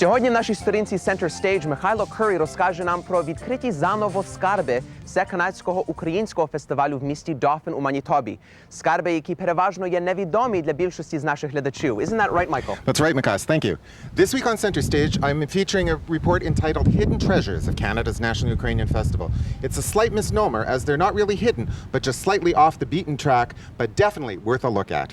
Сьогодні в нашій сторінці Center Stage Михайло Куррі розкаже нам про відкриті заново скарби всеканадського українського фестивалю в місті Dauphin у Манітобі. Скарби, які переважно є невідомі для більшості з наших глядачів. Isn't that right, Michael? That's right, Mikas. Thank you. This week on Center Stage, I'm featuring a report entitled Hidden Treasures of Canada's National Ukrainian Festival. It's a slight misnomer, as they're not really hidden, but just slightly off the beaten track, but definitely worth a look at.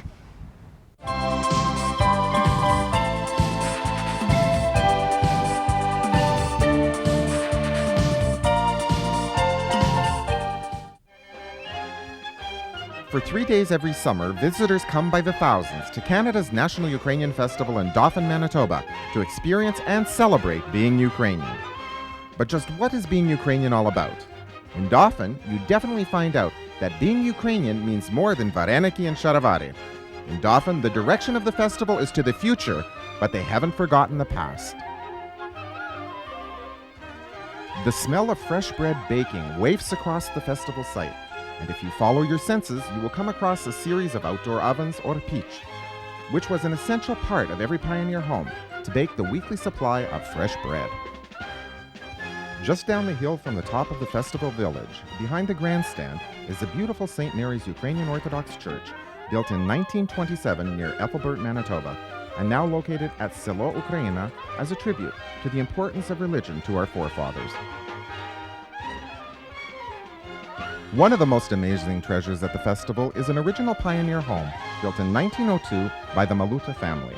For 3 days every summer, visitors come by the thousands to Canada's National Ukrainian Festival in Dauphin, Manitoba, to experience and celebrate being Ukrainian. But just what is being Ukrainian all about? In Dauphin, you definitely find out that being Ukrainian means more than vareniki and sharavari. In Dauphin, the direction of the festival is to the future, but they haven't forgotten the past. The smell of fresh bread baking wafts across the festival site. And if you follow your senses, you will come across a series of outdoor ovens or peach, which was an essential part of every pioneer home to bake the weekly supply of fresh bread. Just down the hill from the top of the festival village, behind the grandstand, is the beautiful St. Mary's Ukrainian Orthodox Church, built in 1927 near Ethelbert, Manitoba, and now located at Selo Ukraina as a tribute to the importance of religion to our forefathers. One of the most amazing treasures at the festival is an original pioneer home built in 1902 by the Maluta family.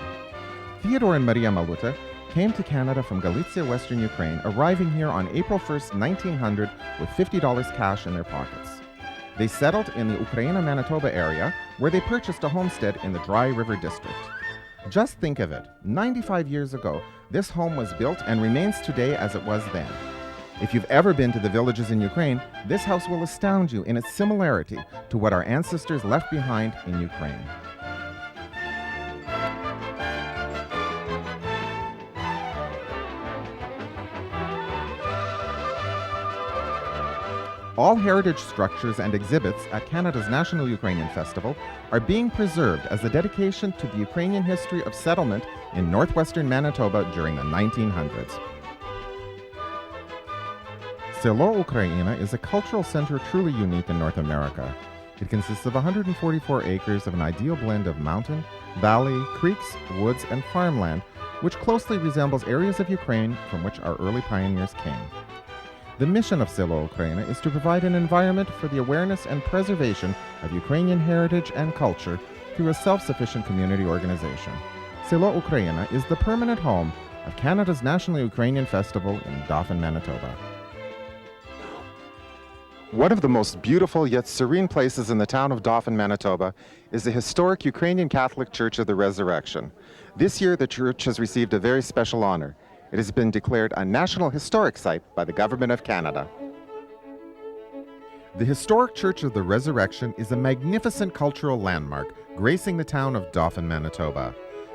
Theodore and Maria Maluta came to Canada from Galicia, Western Ukraine, arriving here on April 1st, 1900 with $50 cash in their pockets. They settled in the Ukraina, Manitoba area, where they purchased a homestead in the Dry River District. Just think of it, 95 years ago, this home was built and remains today as it was then. If you've ever been to the villages in Ukraine, this house will astound you in its similarity to what our ancestors left behind in Ukraine. All heritage structures and exhibits at Canada's National Ukrainian Festival are being preserved as a dedication to the Ukrainian history of settlement in northwestern Manitoba during the 1900s. Selo Ukraina is a cultural center truly unique in North America. It consists of 144 acres of an ideal blend of mountain, valley, creeks, woods, and farmland, which closely resembles areas of Ukraine from which our early pioneers came. The mission of Selo Ukraina is to provide an environment for the awareness and preservation of Ukrainian heritage and culture through a self-sufficient community organization. Selo Ukraina is the permanent home of Canada's National Ukrainian Festival in Dauphin, Manitoba. One of the most beautiful yet serene places in the town of Dauphin, Manitoba is the historic Ukrainian Catholic Church of the Resurrection. This year, the church has received a very special honor. It has been declared a National Historic Site by the Government of Canada. The historic Church of the Resurrection is a magnificent cultural landmark gracing the town of Dauphin, Manitoba.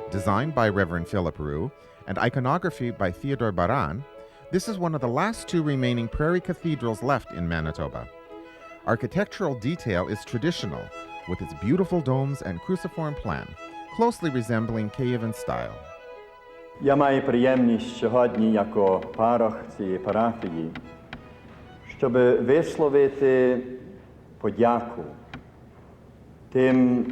Designed by Reverend Philip Roux and iconography by Theodore Baran, this is one of the last two remaining prairie cathedrals left in Manitoba. Architectural detail is traditional, with its beautiful domes and cruciform plan, closely resembling Kievan style. Я маю приємність сьогодні, як парох цієї парафії, щоб висловити подяку тим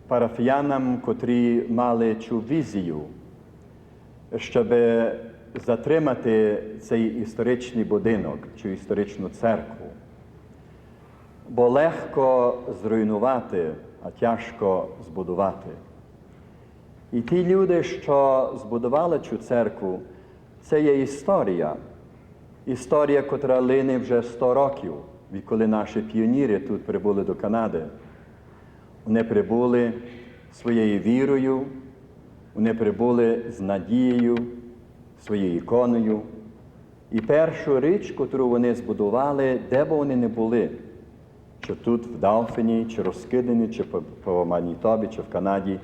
парафіянам, котрі мали цю візію, щоб затримати цей історичний будинок, цю історичну церкву. Бо легко зруйнувати, а тяжко збудувати. І ті люди, що збудували цю церкву, це є історія. Історія, котра лине вже 100 років, відколи наші піонери тут прибули до Канади. Вони прибули своєю вірою, вони прибули з надією, своєю іконою. І першу річ, котру вони збудували, де б вони не були, чи тут в Дауфіні, чи розкидані, чи по Манітобі, чи в Канаді,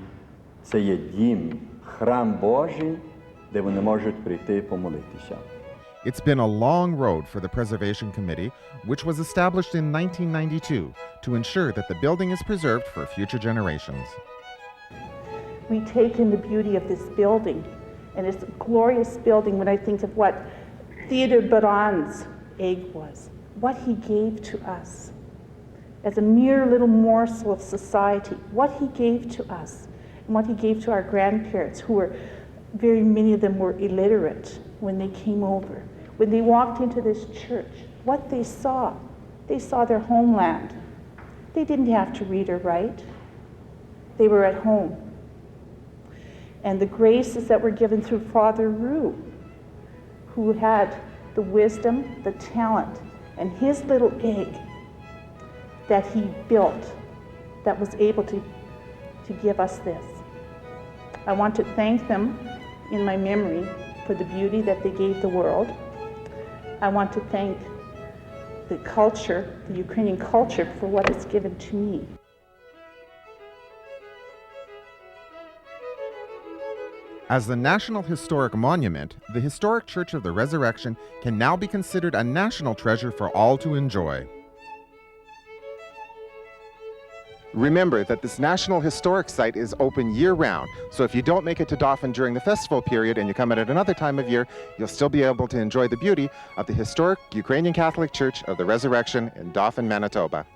це є дім, храм Божий, де вони можуть прийти помолитися. It's been a long road for the Preservation Committee, which was established in 1992 to ensure that the building is preserved for future generations. We take in the beauty of this building And it's a glorious building when I think of what Theodore Baron's egg was, what he gave to us as a mere little morsel of society, what he gave to us, and what he gave to our grandparents, who were, very many of them were illiterate when they came over. When they walked into this church, what they saw their homeland. They didn't have to read or write. They were at home. And the graces that were given through Father Rue, who had the wisdom, the talent, and his little egg that he built that was able to give us this. I want to thank them in my memory for the beauty that they gave the world. I want to thank the culture, the Ukrainian culture, for what it's given to me. As the National Historic Monument, the Historic Church of the Resurrection can now be considered a national treasure for all to enjoy. Remember that this National Historic Site is open year-round, so if you don't make it to Dauphin during the festival period and you come at another time of year, you'll still be able to enjoy the beauty of the historic Ukrainian Catholic Church of the Resurrection in Dauphin, Manitoba.